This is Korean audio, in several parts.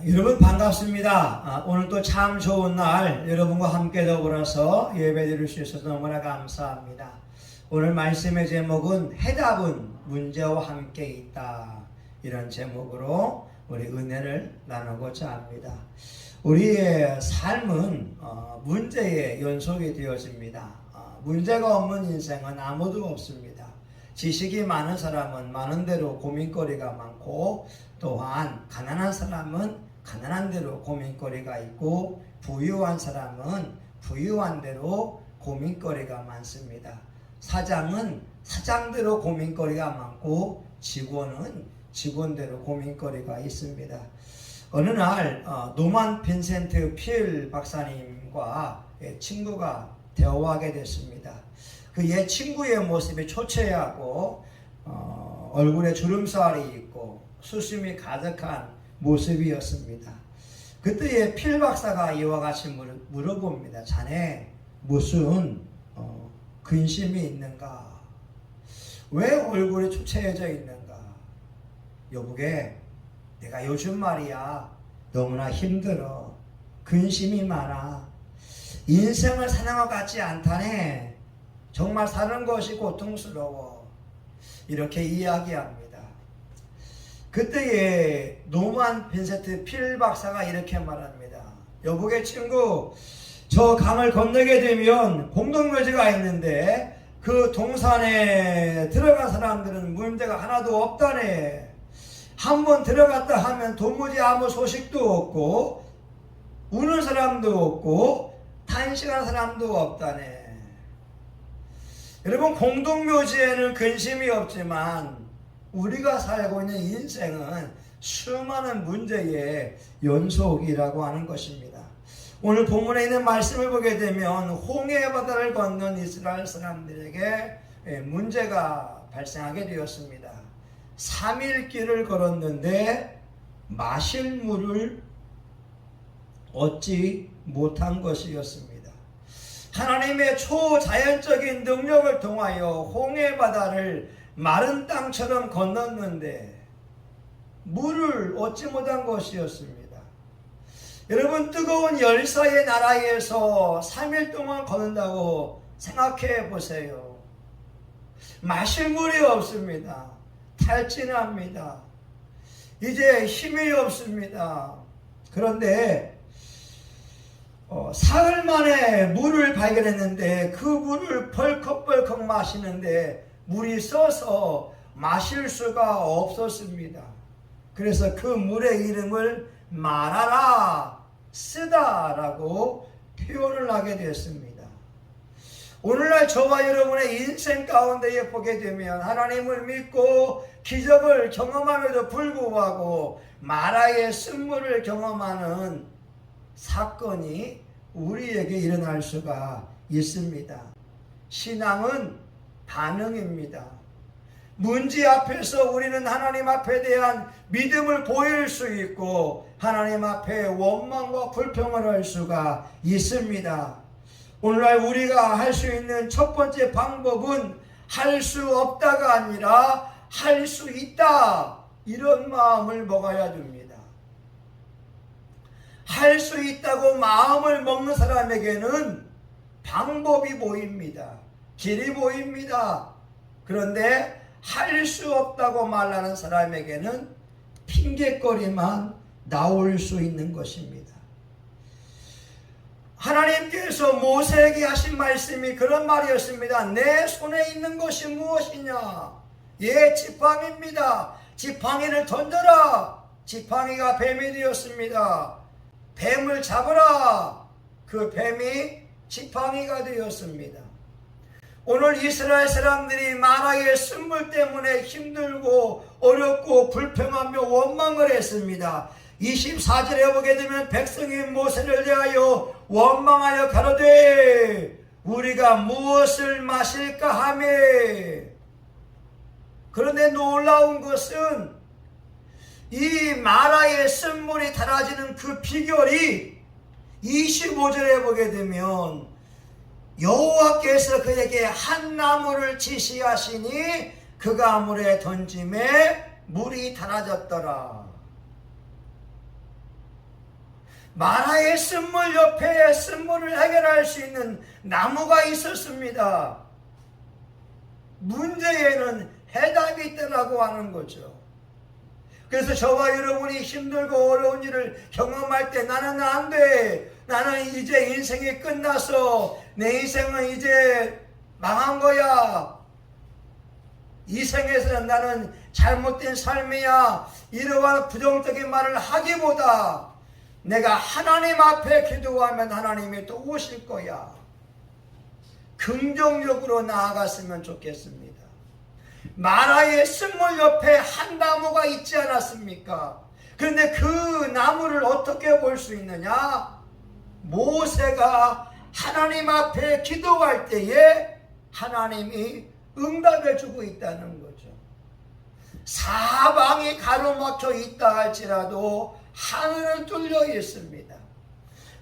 여러분 반갑습니다. 오늘도 참 좋은 날 여러분과 함께 더불어서 예배드릴 수 있어서 너무나 감사합니다. 오늘 말씀의 제목은 해답은 문제와 함께 있다, 이런 제목으로 우리 은혜를 나누고자 합니다. 우리의 삶은 문제의 연속이 되어집니다. 문제가 없는 인생은 아무도 없습니다. 지식이 많은 사람은 많은 대로 고민거리가 많고, 또한 가난한 사람은 가난한 대로 고민거리가 있고, 부유한 사람은 부유한 대로 고민거리가 많습니다. 사장은 사장대로 고민거리가 많고, 직원은 직원대로 고민거리가 있습니다. 어느 날 노만 빈센트 필 박사님과 친구가 대화하게 됐습니다. 그 옛 친구의 모습이 초췌하고 얼굴에 주름살이 있고 수심이 가득한 모습이었습니다. 그때의 필 박사가 이와 같이 물어봅니다. 자네 무슨 근심이 있는가? 왜 얼굴이 초췌해져 있는가? 여보게, 내가 요즘 말이야 너무나 힘들어. 근심이 많아. 인생을 사는 것 같지 않다네. 정말 사는 것이 고통스러워. 이렇게 이야기합니다. 그때의 노만 빈센트 필 박사가 이렇게 말합니다. 여보게 친구, 저 강을 건너게 되면 공동묘지가 있는데 그 동산에 들어간 사람들은 문제가 하나도 없다네. 한번 들어갔다 하면 도무지 아무 소식도 없고 우는 사람도 없고 탄식하는 사람도 없다네. 여러분, 공동묘지에는 근심이 없지만 우리가 살고 있는 인생은 수많은 문제의 연속이라고 하는 것입니다. 오늘 본문에 있는 말씀을 보게 되면 홍해 바다를 건넌 이스라엘 사람들에게 문제가 발생하게 되었습니다. 3일 길을 걸었는데 마실 물을 얻지 못한 것이었습니다. 하나님의 초자연적인 능력을 통하여 홍해 바다를 마른 땅처럼 건넜는데 물을 얻지 못한 것이었습니다. 여러분, 뜨거운 열사의 나라에서 3일 동안 걷는다고 생각해 보세요. 마실 물이 없습니다. 탈진합니다. 이제 힘이 없습니다. 그런데 사흘 만에 물을 발견했는데 그 물을 벌컥벌컥 마시는데 물이 써서 마실 수가 없었습니다. 그래서 그 물의 이름을 마라라, 쓰다라고 표현을 하게 되었습니다. 오늘날 저와 여러분의 인생 가운데에 보게 되면 하나님을 믿고 기적을 경험함에도 불구하고 마라의 쓴물을 경험하는 사건이 우리에게 일어날 수가 있습니다. 신앙은 반응입니다. 문제 앞에서 우리는 하나님 앞에 대한 믿음을 보일 수 있고 하나님 앞에 원망과 불평을 할 수가 있습니다. 오늘날 우리가 할 수 있는 첫 번째 방법은 할 수 없다가 아니라 할 수 있다, 이런 마음을 먹어야 됩니다. 할 수 있다고 마음을 먹는 사람에게는 방법이 보입니다. 길이 보입니다. 그런데 할 수 없다고 말하는 사람에게는 핑계거리만 나올 수 있는 것입니다. 하나님께서 모세에게 하신 말씀이 그런 말이었습니다. 내 손에 있는 것이 무엇이냐? 지팡이입니다. 지팡이를 던져라. 지팡이가 뱀이 되었습니다. 뱀을 잡으라. 그 뱀이 지팡이가 되었습니다. 오늘 이스라엘 사람들이 마라의 쓴물 때문에 힘들고 어렵고 불평하며 원망을 했습니다. 24절에 보게 되면 백성이 모세를 대하여 원망하여 가로되 우리가 무엇을 마실까 하며. 그런데 놀라운 것은 이 마라의 쓴물이 달아지는 그 비결이 25절에 보게 되면 여호와께서 그에게 한 나무를 지시하시니 그 가물에 던짐에 물이 달아졌더라. 마라의 쓴물 옆에 쓴물을 해결할 수 있는 나무가 있었습니다. 문제에는 해답이 있다라고 하는 거죠. 그래서 저와 여러분이 힘들고 어려운 일을 경험할 때 나는 안 돼. 나는 이제 인생이 끝났어. 내 인생은 이제 망한 거야. 이 생에서는 나는 잘못된 삶이야. 이러한 부정적인 말을 하기보다 내가 하나님 앞에 기도하면 하나님이 또 오실 거야. 긍정적으로 나아갔으면 좋겠습니다. 마라의 쓴물 옆에 한 나무가 있지 않았습니까? 그런데 그 나무를 어떻게 볼 수 있느냐? 모세가 하나님 앞에 기도할 때에 하나님이 응답해 주고 있다는 거죠. 사방이 가로막혀 있다 할지라도 하늘은 뚫려 있습니다.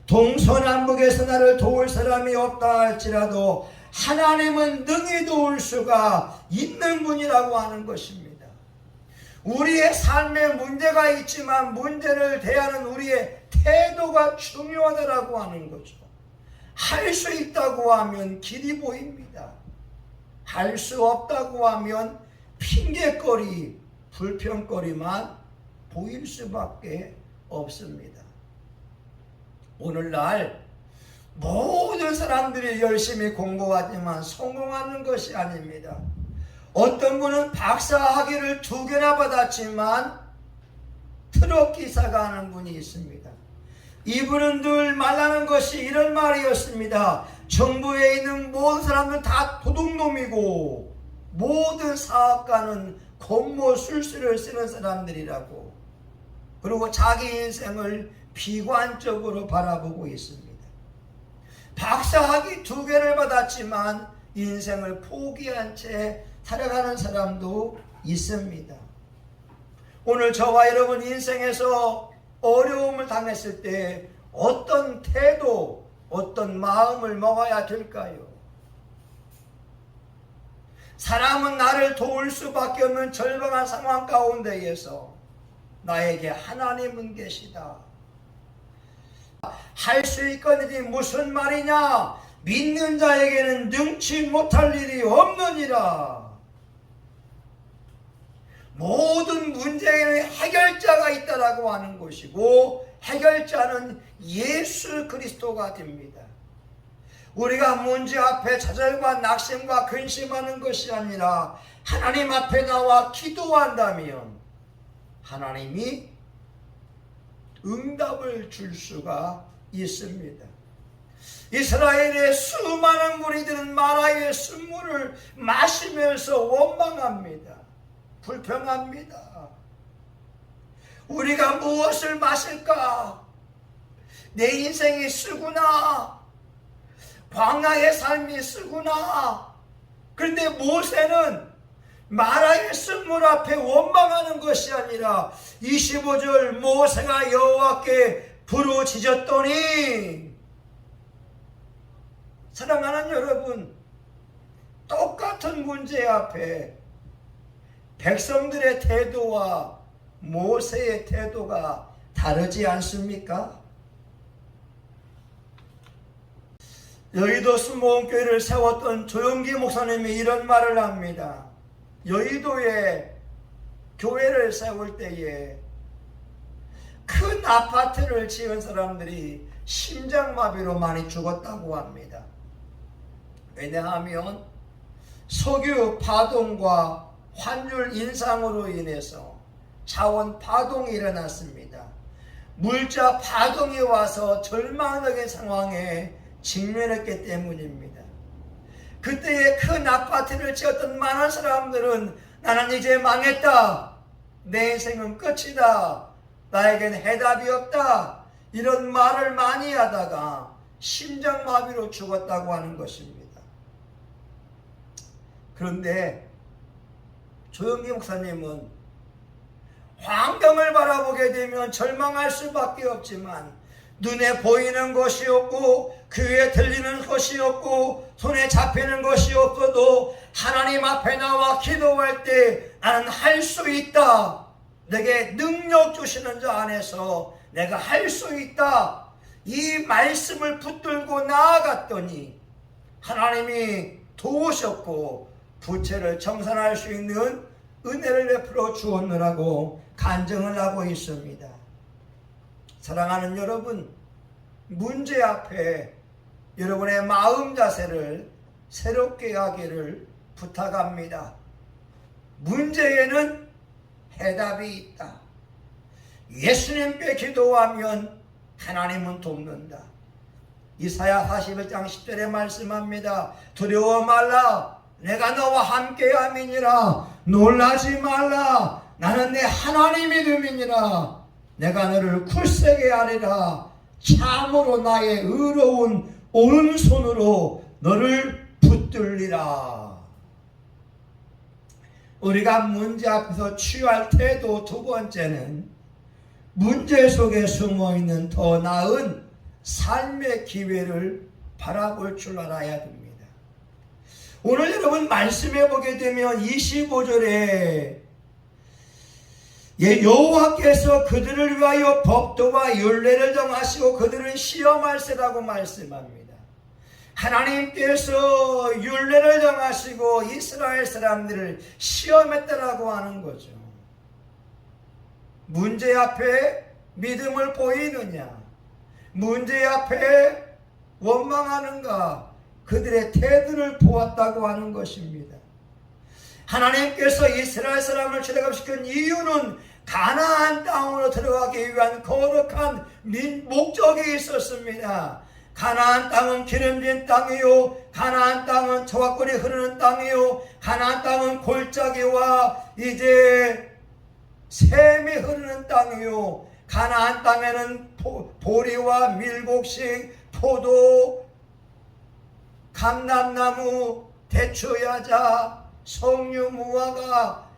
동서남북에서 나를 도울 사람이 없다 할지라도 하나님은 능히 도울 수가 있는 분이라고 하는 것입니다. 우리의 삶에 문제가 있지만 문제를 대하는 우리의 태도가 중요하다고 하는 거죠. 할 수 있다고 하면 길이 보입니다. 할 수 없다고 하면 핑계거리, 불평거리만 보일 수밖에 없습니다. 오늘날 모든 사람들이 열심히 공부하지만 성공하는 것이 아닙니다. 어떤 분은 박사학위를 2개나 받았지만 트럭 기사가 하는 분이 있습니다. 이분은 늘 말하는 것이 이런 말이었습니다. 정부에 있는 모든 사람들은 다 도둑놈이고 모든 사업가는 공모 술수를 쓰는 사람들이라고. 그리고 자기 인생을 비관적으로 바라보고 있습니다. 박사학위 2개를 받았지만 인생을 포기한 채 살아가는 사람도 있습니다. 오늘 저와 여러분 인생에서 어려움을 당했을 때 어떤 태도, 어떤 마음을 먹어야 될까요? 사람은 나를 도울 수밖에 없는 절박한 상황 가운데에서 나에게 하나님은 계시다. 할 수 있거니와 무슨 말이냐? 믿는 자에게는 능치 못할 일이 없느니라. 모든 문제에는 해결자가 있다라고 하는 것이고 해결자는 예수 그리스도가 됩니다. 우리가 문제 앞에 좌절과 낙심과 근심하는 것이 아니라 하나님 앞에 나와 기도한다면 하나님이 응답을 줄 수가 있습니다. 이스라엘의 수많은 무리들은 마라의 쓴물을 마시면서 원망합니다. 불평합니다. 우리가 무엇을 마실까? 내 인생이 쓰구나. 광야의 삶이 쓰구나. 그런데 모세는 마라의 쓴물 앞에 원망하는 것이 아니라 25절 모세가 여호와께 부르짖었더니. 사랑하는 여러분, 똑같은 문제 앞에 백성들의 태도와 모세의 태도가 다르지 않습니까? 여의도 순복음교회를 세웠던 조영기 목사님이 이런 말을 합니다. 여의도에 교회를 세울 때에 큰 아파트를 지은 사람들이 심장마비로 많이 죽었다고 합니다. 왜냐하면 석유 파동과 환율 인상으로 인해서 자원 파동이 일어났습니다. 물자 파동이 와서 절망적인 상황에 직면했기 때문입니다. 그때의 큰 아파트를 지었던 많은 사람들은 나는 이제 망했다. 내 인생은 끝이다. 나에겐 해답이 없다. 이런 말을 많이 하다가 심장마비로 죽었다고 하는 것입니다. 그런데 조영기 목사님은 환경을 바라보게 되면 절망할 수밖에 없지만 눈에 보이는 것이 없고 귀에 들리는 것이 없고 손에 잡히는 것이 없어도 하나님 앞에 나와 기도할 때 나는 할 수 있다 내게 능력 주시는 자 안에서 내가 할 수 있다. 이 말씀을 붙들고 나아갔더니 하나님이 도우셨고 부채를 청산할 수 있는 은혜를 베풀어 주었느라고 간증을 하고 있습니다. 사랑하는 여러분, 문제 앞에 여러분의 마음 자세를 새롭게 하기를 부탁합니다. 문제에는 해답이 있다. 예수님께 기도하면 하나님은 돕는다. 이사야 41장 10절에 말씀합니다. 두려워 말라. 내가 너와 함께함이니라. 놀라지 말라. 나는 내 하나님이 됨이니라. 내가 너를 굳세게 하리라. 참으로 나의 의로운 오른손으로 너를 붙들리라. 우리가 문제 앞에서 취할 태도 두 번째는 문제 속에 숨어있는 더 나은 삶의 기회를 바라볼 줄 알아야 됩니다. 오늘 여러분 말씀해 보게 되면 25절에 여호와께서 그들을 위하여 법도와 율례를 정하시고 그들은 시험할세라고 말씀합니다. 하나님께서 율례를 정하시고 이스라엘 사람들을 시험했다라고 하는 거죠. 문제 앞에 믿음을 보이느냐, 문제 앞에 원망하는가, 그들의 태도를 보았다고 하는 것입니다. 하나님께서 이스라엘 사람을 출애굽시킨 이유는 가나안 땅으로 들어가기 위한 거룩한 목적이 있었습니다. 가나안 땅은 기름진 땅이요, 가나안 땅은 저각거리 흐르는 땅이요, 가나안 땅은 골짜기와 이제 샘이 흐르는 땅이요, 가나안 땅에는 보리와 밀곡식, 포도, 감람나무, 대추야자, 석류, 무화과,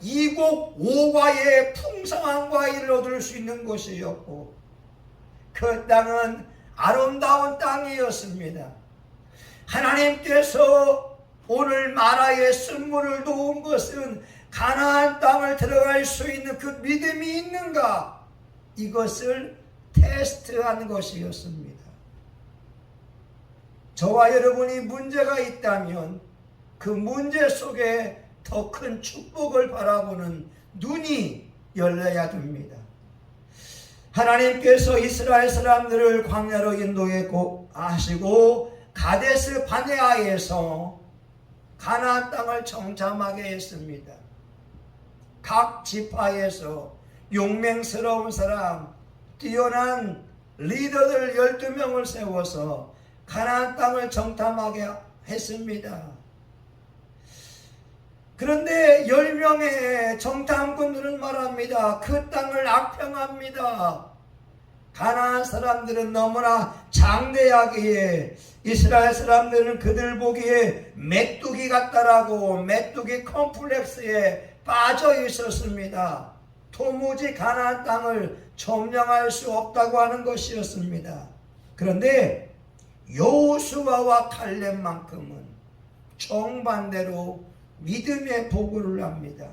이곡 오과의 풍성한 과일을 얻을 수 있는 곳이었고 그 땅은 아름다운 땅이었습니다. 하나님께서 오늘 마라의 쓴물을 놓은 것은 가나안 땅을 들어갈 수 있는 그 믿음이 있는가, 이것을 테스트한 것이었습니다. 저와 여러분이 문제가 있다면 그 문제 속에 더 큰 축복을 바라보는 눈이 열려야 됩니다. 하나님께서 이스라엘 사람들을 광야로 인도했고 하시고 가데스 바네아에서 가나안 땅을 정탐하게 했습니다. 각 지파에서 용맹스러운 사람, 뛰어난 리더들 12명을 세워서 가나안 땅을 정탐하게 했습니다. 그런데 10명의 정탐꾼들은 말합니다. 그 땅을 악평합니다. 가나안 사람들은 너무나 장대하기에 이스라엘 사람들은 그들 보기에 메뚜기 같다라고 메뚜기 컴플렉스에 빠져 있었습니다. 도무지 가나안 땅을 점령할 수 없다고 하는 것이었습니다. 그런데 여호수아와 칼렙만큼은 정반대로 믿음의 보고를 합니다.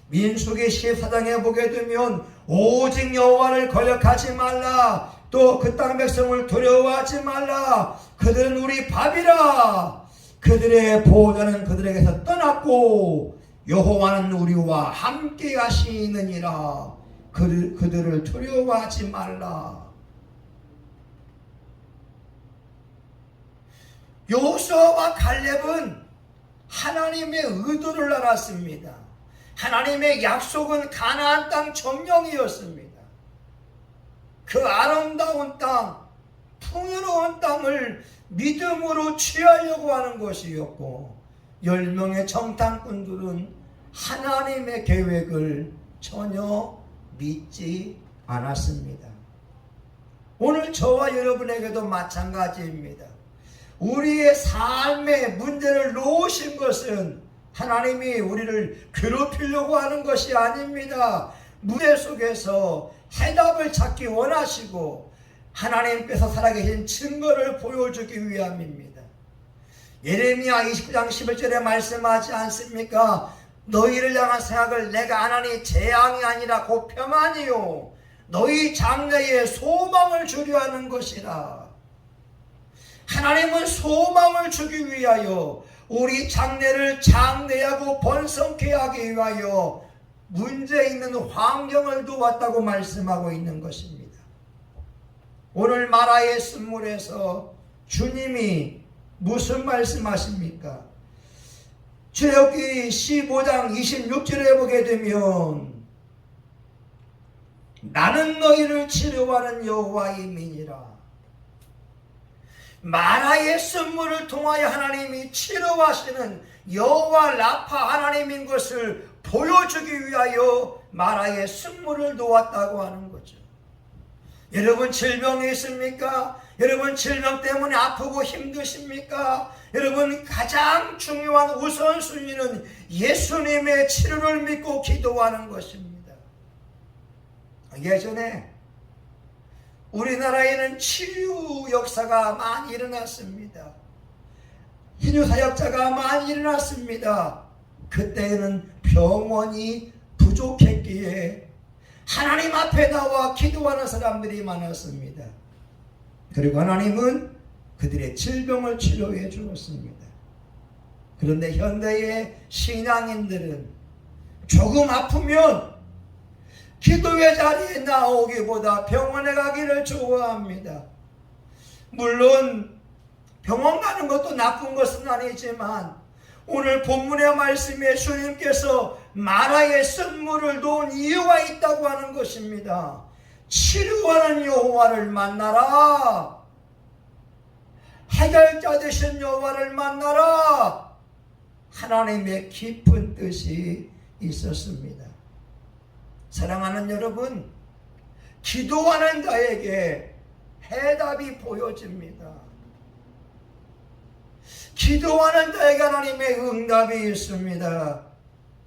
민수기 14장에 보게 되면 오직 여호와를 거역하지 말라, 또 그 땅 백성을 두려워하지 말라, 그들은 우리 밥이라, 그들의 보호자는 그들에게서 떠났고 여호와는 우리와 함께 하시느니라, 그들을 두려워하지 말라. 여호수아와 칼렙은 하나님의 의도를 알았습니다. 하나님의 약속은 가나안 땅 점령이었습니다. 그 아름다운 땅, 풍요로운 땅을 믿음으로 취하려고 하는 것이었고 10명의 정탐꾼들은 하나님의 계획을 전혀 믿지 않았습니다. 오늘 저와 여러분에게도 마찬가지입니다. 우리의 삶의 문제를 놓으신 것은 하나님이 우리를 괴롭히려고 하는 것이 아닙니다. 문제 속에서 해답을 찾기 원하시고 하나님께서 살아계신 증거를 보여주기 위함입니다. 예레미야 29장 11절에 말씀하지 않습니까? 너희를 향한 생각을 내가 안 하니 재앙이 아니라 곧 평안이요 너희 장래에 소망을 주려 하는 것이라. 하나님은 소망을 주기 위하여 우리 장래를 장대하고 번성케 하기 위하여 문제 있는 환경을 두었다고 말씀하고 있는 것입니다. 오늘 마라의 쓴물에서 주님이 무슨 말씀하십니까? 출애굽기 15장 26절에 보게 되면 나는 너희를 치료하는 여호와의 민이라. 마라의 쓴물을 통하여 하나님이 치료하시는 여호와 라파 하나님인 것을 보여주기 위하여 마라의 쓴물을 놓았다고 하는 거죠. 여러분 질병이 있습니까? 여러분 질병 때문에 아프고 힘드십니까? 여러분 가장 중요한 우선순위는 예수님의 치료를 믿고 기도하는 것입니다. 예전에 우리나라에는 치유 역사가 많이 일어났습니다. 희유 사역자가 많이 일어났습니다. 그때는 병원이 부족했기에 하나님 앞에 나와 기도하는 사람들이 많았습니다. 그리고 하나님은 그들의 질병을 치료해 주었습니다. 그런데 현대의 신앙인들은 조금 아프면 기도의 자리에 나오기보다 병원에 가기를 좋아합니다. 물론 병원 가는 것도 나쁜 것은 아니지만 오늘 본문의 말씀에 주님께서 마라의 쓴물을 놓은 이유가 있다고 하는 것입니다. 치료하는 여호와를 만나라. 해결자 되신 여호와를 만나라. 하나님의 깊은 뜻이 있었습니다. 사랑하는 여러분, 기도하는 자에게 해답이 보여집니다. 기도하는 자에게 하나님의 응답이 있습니다.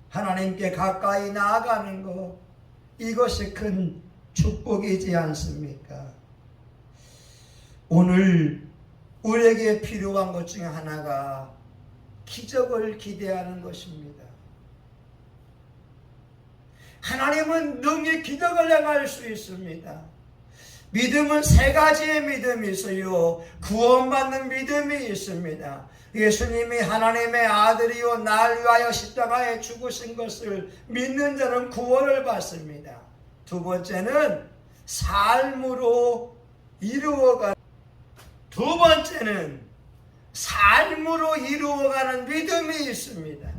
하나님께 가까이 나아가는 것, 이것이 큰 축복이지 않습니까? 오늘 우리에게 필요한 것 중에 하나가 기적을 기대하는 것입니다. 하나님은 능히 기적을 행할 수 있습니다. 믿음은 세 가지의 믿음이 있어요. 구원받는 믿음이 있습니다. 예수님이 하나님의 아들이요 날 위하여 십자가에 죽으신 것을 믿는 자는 구원을 받습니다. 두 번째는 삶으로 이루어가는, 두 번째는 삶으로 이루어가는 믿음이 있습니다.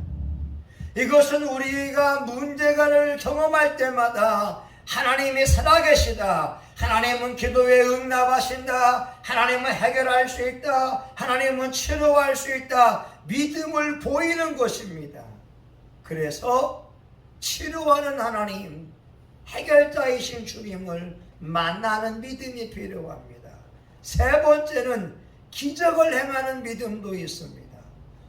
이것은 우리가 문제를 경험할 때마다 하나님이 살아계시다, 하나님은 기도에 응답하신다, 하나님은 해결할 수 있다, 하나님은 치료할 수 있다, 믿음을 보이는 것입니다. 그래서 치료하는 하나님, 해결자이신 주님을 만나는 믿음이 필요합니다. 세 번째는 기적을 행하는 믿음도 있습니다.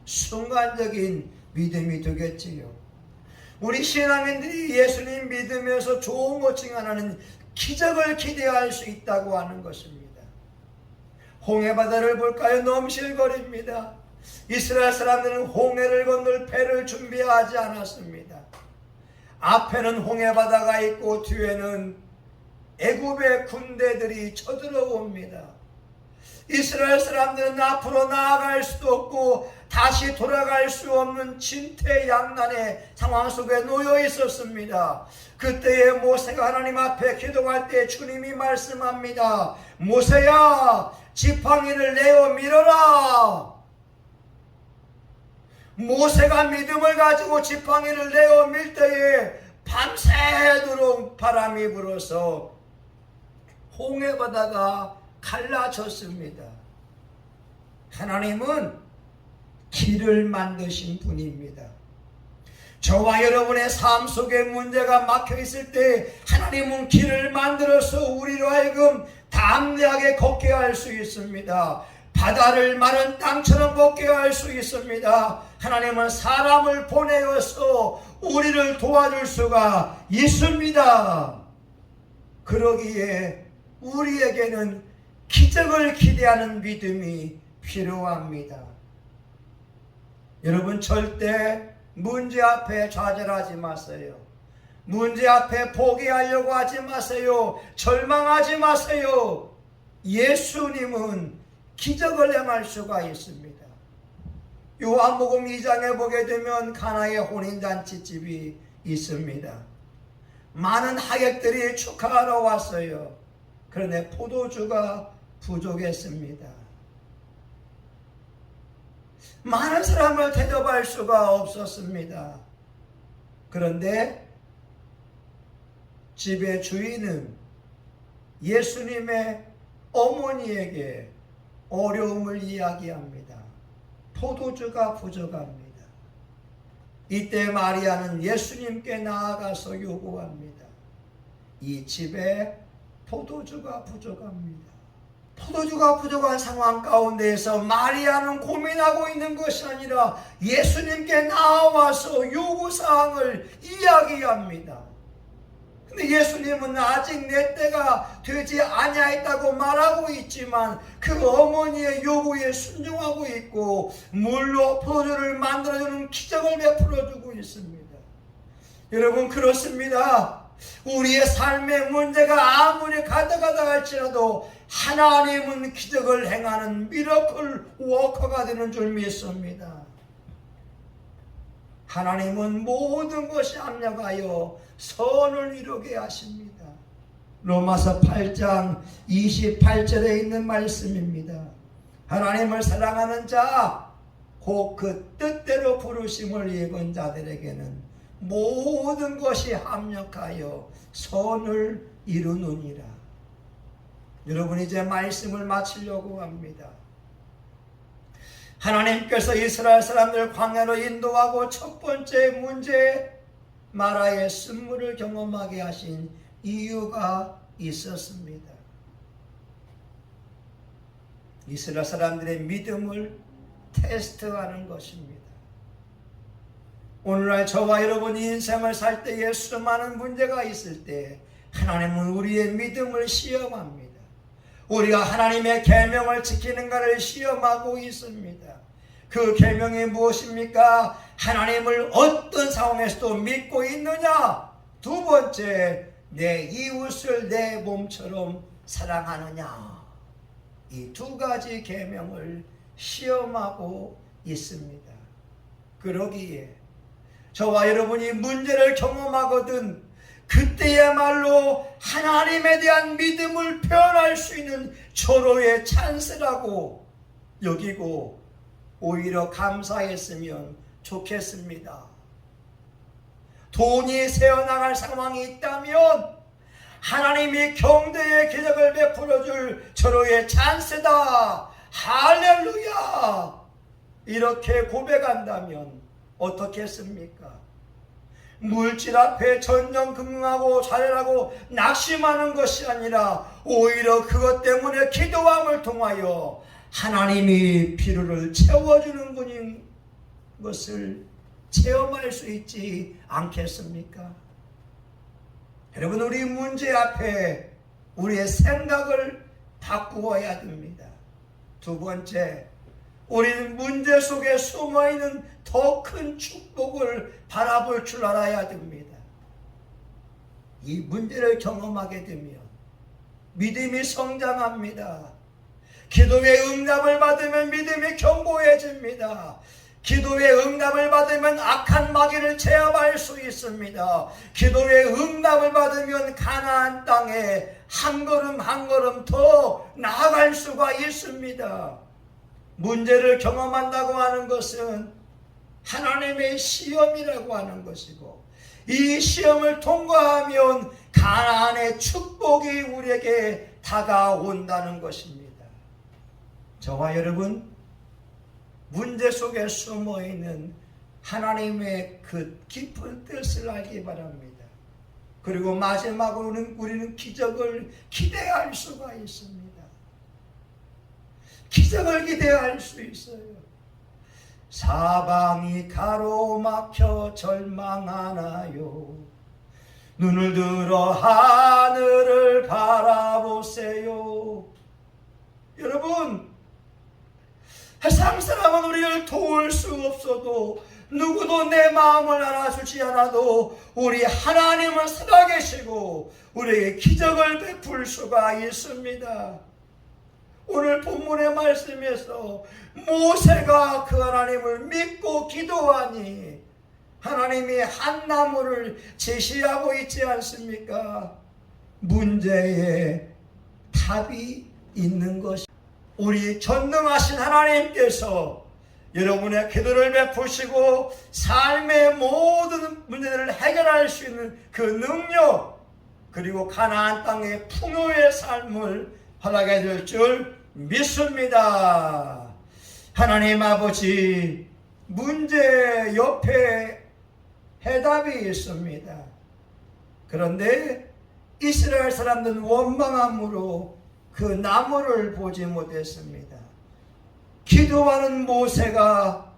순간적인 믿음이 되겠지요. 우리 신앙인들이 예수님 믿으면서 좋은 것 중 하나는 기적을 기대할 수 있다고 하는 것입니다. 홍해바다를 볼까요? 넘실거립니다. 이스라엘 사람들은 홍해를 건널 배를 준비하지 않았습니다. 앞에는 홍해바다가 있고 뒤에는 애굽의 군대들이 쳐들어옵니다. 이스라엘 사람들은 앞으로 나아갈 수도 없고 다시 돌아갈 수 없는 진퇴양난의 상황 속에 놓여 있었습니다. 그때에 모세가 하나님 앞에 기도할 때 주님이 말씀합니다. 모세야, 지팡이를 내어 밀어라. 모세가 믿음을 가지고 지팡이를 내어 밀 때에 밤새도록 바람이 불어서 홍해바다가 갈라졌습니다. 하나님은 길을 만드신 분입니다. 저와 여러분의 삶 속에 문제가 막혀 있을 때 하나님은 길을 만들어서 우리로 하여금 담대하게 걷게 할 수 있습니다. 바다를 마른 땅처럼 걷게 할 수 있습니다. 하나님은 사람을 보내어서 우리를 도와줄 수가 있습니다. 그러기에 우리에게는 기적을 기대하는 믿음이 필요합니다. 여러분, 절대 문제 앞에 좌절하지 마세요. 문제 앞에 포기하려고 하지 마세요. 절망하지 마세요. 예수님은 기적을 행할 수가 있습니다. 요한복음 2장에 보게 되면 가나의 혼인잔치집이 있습니다. 많은 하객들이 축하하러 왔어요. 그런데 포도주가 부족했습니다. 많은 사람을 대접할 수가 없었습니다. 그런데 집의 주인은 예수님의 어머니에게 어려움을 이야기합니다. 포도주가 부족합니다. 이때 마리아는 예수님께 나아가서 요구합니다. 이 집에 포도주가 부족합니다. 포도주가 부족한 상황 가운데에서 마리아는 고민하고 있는 것이 아니라 예수님께 나와서 요구사항을 이야기합니다. 근데 예수님은 아직 내 때가 되지 아니하였다고 말하고 있지만 그 어머니의 요구에 순종하고 있고 물로 포도주를 만들어주는 기적을 베풀어주고 있습니다. 여러분, 그렇습니다. 우리의 삶의 문제가 아무리 가득하다 할지라도 하나님은 기적을 행하는 미러클 워커가 되는 줄 믿습니다. 하나님은 모든 것이 합력하여 선을 이루게 하십니다. 로마서 8장 28절에 있는 말씀입니다. 하나님을 사랑하는 자 곧 그 뜻대로 부르심을 입은 자들에게는 모든 것이 합력하여 선을 이루느니라. 여러분, 이제 말씀을 마치려고 합니다. 하나님께서 이스라엘 사람들 광야로 인도하고 첫 번째 문제 마라의 쓴물을 경험하게 하신 이유가 있었습니다. 이스라엘 사람들의 믿음을 테스트하는 것입니다. 오늘날 저와 여러분이 인생을 살 때에 수많은 문제가 있을 때 하나님은 우리의 믿음을 시험합니다. 우리가 하나님의 계명을 지키는가를 시험하고 있습니다. 그 계명이 무엇입니까? 하나님을 어떤 상황에서도 믿고 있느냐? 두 번째, 내 이웃을 내 몸처럼 사랑하느냐? 이 두 가지 계명을 시험하고 있습니다. 그러기에 저와 여러분이 문제를 경험하거든 그때야말로 하나님에 대한 믿음을 표현할 수 있는 절호의 찬스라고 여기고 오히려 감사했으면 좋겠습니다. 돈이 새어나갈 상황이 있다면 하나님이 경대의 기적을 베풀어줄 절호의 찬스다. 할렐루야! 이렇게 고백한다면 어떻겠습니까? 물질 앞에 전전긍긍하고 좌절하고 낙심하는 것이 아니라 오히려 그것 때문에 기도함을 통하여 하나님이 필요를 채워주는 분인 것을 체험할 수 있지 않겠습니까? 여러분, 우리 문제 앞에 우리의 생각을 바꾸어야 됩니다. 두 번째, 우리는 문제 속에 숨어있는 더 큰 축복을 바라볼 줄 알아야 됩니다. 이 문제를 경험하게 되면 믿음이 성장합니다. 기도의 응답을 받으면 믿음이 견고해집니다. 기도의 응답을 받으면 악한 마귀를 제압할 수 있습니다. 기도의 응답을 받으면 가나안 땅에 한 걸음 한 걸음 더 나아갈 수가 있습니다. 문제를 경험한다고 하는 것은 하나님의 시험이라고 하는 것이고 이 시험을 통과하면 가나안의 축복이 우리에게 다가온다는 것입니다. 저와 여러분, 문제 속에 숨어있는 하나님의 그 깊은 뜻을 알기 바랍니다. 그리고 마지막으로는 우리는 기적을 기대할 수가 있습니다. 기적을 기대할 수 있어요. 사방이 가로막혀 절망하나요? 눈을 들어 하늘을 바라보세요. 여러분, 세상 사람은 우리를 도울 수 없어도 누구도 내 마음을 알아주지 않아도 우리 하나님은 살아계시고 우리에게 기적을 베풀 수가 있습니다. 오늘 본문의 말씀에서 모세가 그 하나님을 믿고 기도하니 하나님이 한 나무를 제시하고 있지 않습니까? 문제에 답이 있는 것이, 우리 전능하신 하나님께서 여러분의 기도를 베푸시고 삶의 모든 문제들을 해결할 수 있는 그 능력, 그리고 가나안 땅의 풍요의 삶을 허락해 줄 줄 믿습니다. 하나님 아버지, 문제 옆에 해답이 있습니다. 그런데 이스라엘 사람들은 원망함으로 그 나무를 보지 못했습니다. 기도하는 모세가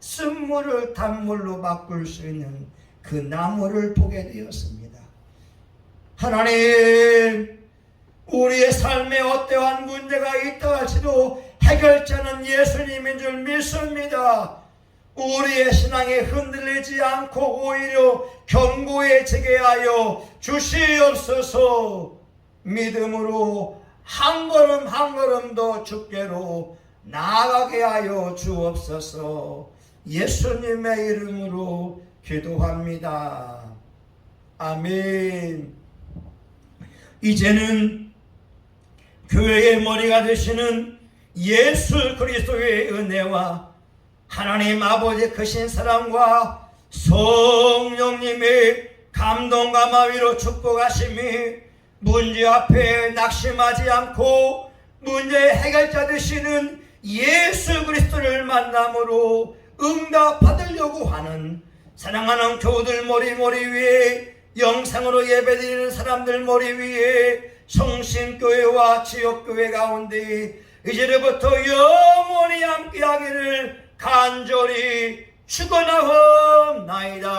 쓴물을 단물로 바꿀 수 있는 그 나무를 보게 되었습니다. 하나님, 우리의 삶에 어떠한 문제가 있다 할지라도 해결자는 예수님인 줄 믿습니다. 우리의 신앙이 흔들리지 않고 오히려 견고해지게 하여 주시옵소서. 믿음으로 한 걸음 한 걸음 더 주께로 나아가게 하여 주옵소서. 예수님의 이름으로 기도합니다. 아멘. 이제는 교회의 머리가 되시는 예수 그리스도의 은혜와 하나님 아버지의 크신 사랑과 성령님의 감동과 마위로 축복하심이 문제 앞에 낙심하지 않고 문제의 해결자 되시는 예수 그리스도를 만남으로 응답 받으려고 하는 사랑하는 교우들 머리 위에, 영상으로 예배드리는 사람들 머리 위에, 성신교회와 지역교회 가운데 이제부터 영원히 함께하기를 간절히 축원하옵나이다.